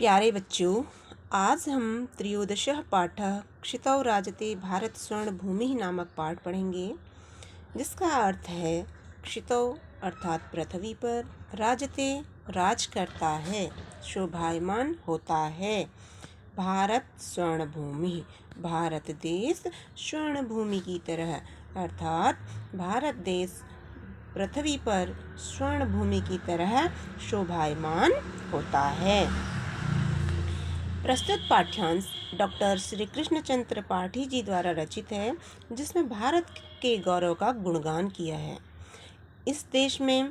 प्यारे बच्चों, आज हम त्रयोदशः पाठः क्षितौ राजते भारत स्वर्ण भूमि नामक पाठ पढ़ेंगे, जिसका अर्थ है क्षितौ अर्थात पृथ्वी पर, राजते राज करता है, शोभायमान होता है। भारत स्वर्ण भूमि, भारत देश स्वर्ण भूमि की तरह अर्थात भारत देश पृथ्वी पर स्वर्ण भूमि की तरह शोभायमान होता है। प्रस्तुत पाठ्यांश डॉक्टर श्री कृष्णचंद्र त्रिपाठी जी द्वारा रचित है, जिसमें भारत के गौरव का गुणगान किया है। इस देश में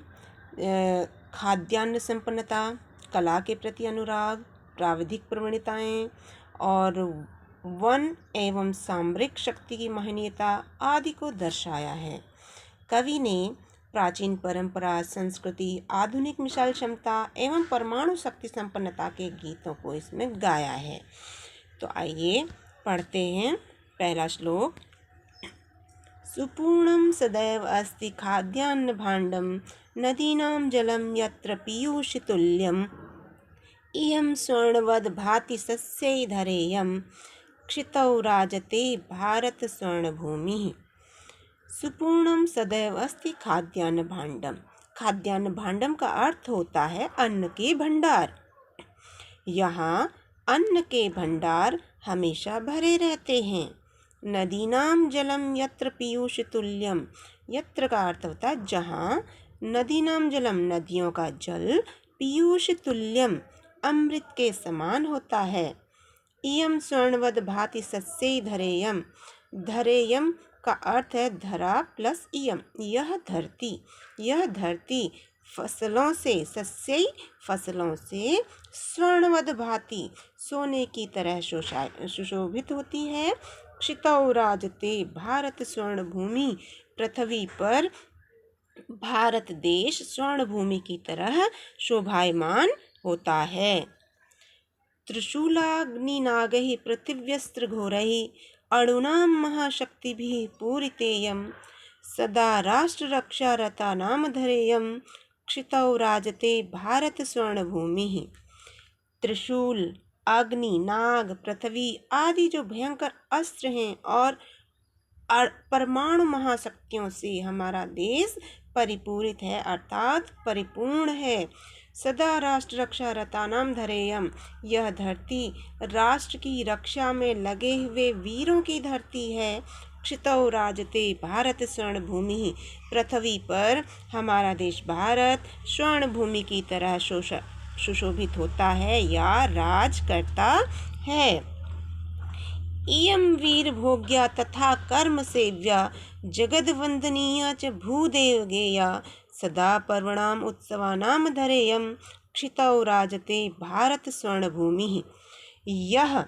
खाद्यान्न संपन्नता, कला के प्रति अनुराग, प्राविधिक प्रवणताएं और वन एवं सामरिक शक्ति की महनीयता आदि को दर्शाया है। कवि ने प्राचीन परंपरा, संस्कृति, आधुनिक मिसाइल क्षमता एवं परमाणु शक्ति संपन्नता के गीतों को इसमें गाया है। तो आइए पढ़ते हैं पहला श्लोक। सुपूर्णं सदैव अस्ति खाद्यान्न भाण्डं, नदीनां जलं यत्र पीयूषतुल्यम्, इयं स्वर्णवद् भाति सस्यै धरेयं, क्षितौ राजते भारत स्वर्णभूमिः। सुपूर्णम सदैव अस्ति खाद्यान्न भाण्डम। खाद्यान्न भाण्डम का अर्थ होता है अन्न के भंडार। यहाँ अन्न के भंडार हमेशा भरे रहते हैं। नदीनाम जलम यत्र पीयूष तुल्यम, यत्र का अर्थ होता है जहाँ, नदीनाम जलम नदियों का जल, पीयूष तुल्यम अमृत के समान होता है। इयम स्वर्णवद भाति सस्यै धरेयम, धरेयम का अर्थ है धरा प्लस इयम, यह धरती फसलों से, सस्यै फसलों से, स्वर्णवद भाति सोने की तरह सुशोभित होती है। क्षितौ राजते भारत स्वर्ण भूमि, पृथ्वी पर भारत देश स्वर्ण भूमि की तरह शोभायमान होता है। त्रिशूलाग्निनागैः पृथिव्यस्त्रघोरैः, अणूनां महाशक्तिभिः पूरितेयं, सदा राष्ट्ररक्षारतानां धरेयं, क्षितौ राजते भारत स्वर्णभूमिः। त्रिशूल, अग्नि, नाग, पृथ्वी आदि जो भयंकर अस्त्र हैं और परमाणु महाशक्तियों से हमारा देश परिपूरित है अर्थात परिपूर्ण है। सदा राष्ट्र रक्षा रतानाम धरेयम, यह धरती राष्ट्र की रक्षा में लगे हुए वीरों की धरती है। क्षितौ राजते भारत स्वर्ण भूमि, पृथ्वी पर हमारा देश भारत स्वर्ण भूमि की तरह सुशोभित होता है या राज करता है। इयं वीर भोग्या तथा कर्म सेव्या, जगद वंदनीया च भूदेव गेया, सदा पर्वणाम उत्सवानाम धरेयम, क्षितौ राजते भारत स्वर्ण भूमि। यह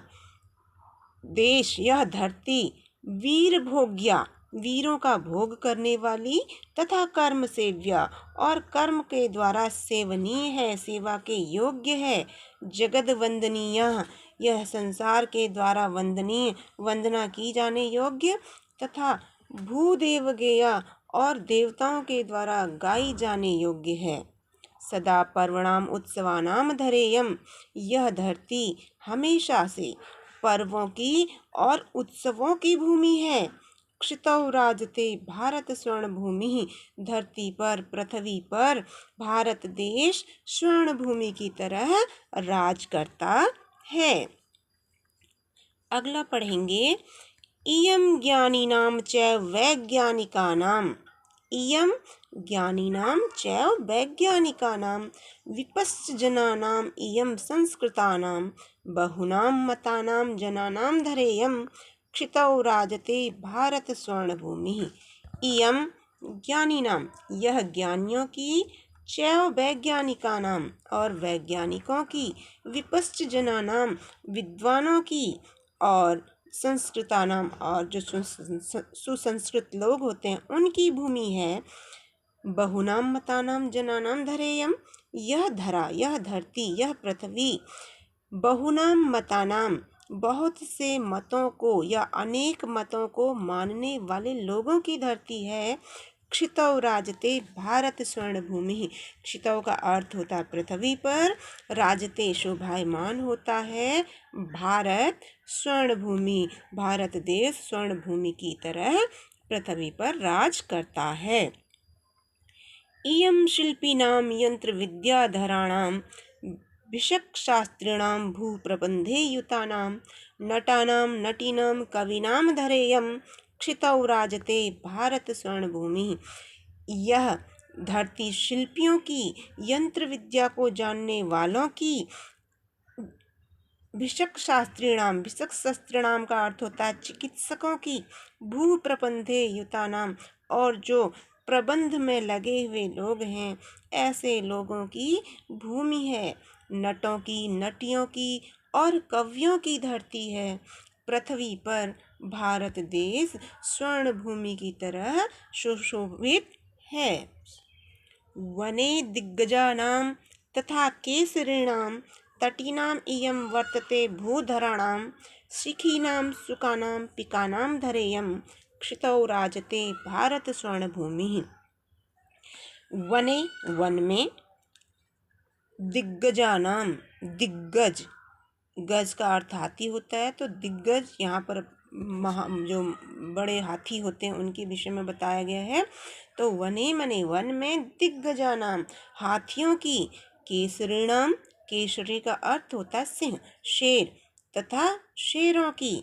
देश, यह धरती वीर भोग्या, वीरों का भोग करने वाली, तथा कर्म सेव्या और कर्म के द्वारा सेवनीय है, सेवा के योग्य है। जगद वंदनीय, यह संसार के द्वारा वंदनीय, वंदना की जाने योग्य, तथा भूदेव गेया और देवताओं के द्वारा गाई जाने योग्य है। सदा पर्वणाम उत्सवानाम धरेयम, यह धरती हमेशा से पर्वों की और उत्सवों की भूमि है। क्षितौ राजते भारत स्वर्ण भूमि, धरती पर, पृथ्वी पर भारत देश स्वर्ण भूमि की तरह राज करता है। अगला पढ़ेंगे। इयं ज्ञानिनां चैव वैज्ञानिकानां, इयं ज्ञानिनां चैव वैज्ञानिकानां, विपश्चजनानां इयं संस्कृतानां, बहुनां मतानां जनानां धरेयं, क्षितौ राजते भारत स्वर्ण भूमि। इयं ज्ञानिनां, यह ज्ञानियों की, चैव वैज्ञानिकानां और वैज्ञानिकों की, विपश्चजनानां विद्वानों की, और संस्कृतानाम और जो सुसंस्कृत लोग होते हैं उनकी भूमि है। बहुनाम मतानाम जनानाम धरेयम, यह धरा, यह धरती, यह पृथ्वी, बहुनाम मतानाम बहुत से मतों को या अनेक मतों को मानने वाले लोगों की धरती है। क्षितौ राजते भारत स्वर्ण भूमि। क्षितौ का अर्थ होता है पृथ्वी पर, राजते शोभायमान होता है, भारत स्वर्ण भूमि, भारत देश स्वर्ण भूमि की तरह पृथ्वी पर राज करता है। इयं शिल्पिनां यंत्र विद्याधराणां भिषक्शास्त्रिणां भूप्रबन्धे युतानां नटानां नटीनां कवीनां धरेयं क्षितौ राजते भारत स्वर्णभूमि। यह धरती शिल्पियों की, यंत्र विद्या को जानने वालों की, भिषक शास्त्रीणाम का अर्थ होता है चिकित्सकों की, भू प्रबंधे युतानाम और जो प्रबंध में लगे हुए लोग हैं ऐसे लोगों की भूमि है। नटों की, नटियों की और कवियों की धरती है। पृथ्वी पर भारत देश स्वर्ण भूमि की तरह सुशोभित है। वने दिग्गजानां तथा केसरीणां तटीनाम् इयं वर्तते भूधराणां शिखीनां सुकानां पिकानां धरेयं क्षितौ राजते भारत स्वर्णभूमि। वने, वन में, दिग्गजानां, दिग्गज, गज का अर्थ हाथी होता है, तो दिग्गज यहाँ पर जो बड़े हाथी होते हैं उनके विषय में बताया गया है। तो वने मने वन में, दिग्गजानाम हाथियों की, केसरीणाम केसरी का अर्थ होता है सिंह, शेर तथा शेरों की,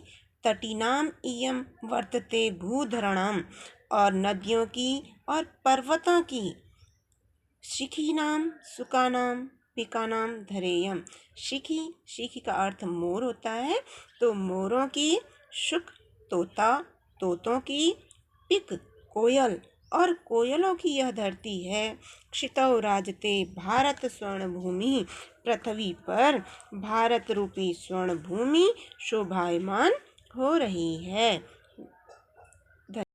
तटीनाम इयम वर्तते भूधरणाम और नदियों की और पर्वतों की, शिखीनाम सुकानाम पिकानाम धरेयम। शिखी का अर्थ मोर होता है, तो मोरों की, शुक तोता, तोतों की, पिक कोयल और कोयलों की यह धरती है। क्षितौ राजते भारत स्वर्ण भूमि, पृथ्वी पर भारत रूपी स्वर्ण भूमि शोभायमान हो रही है।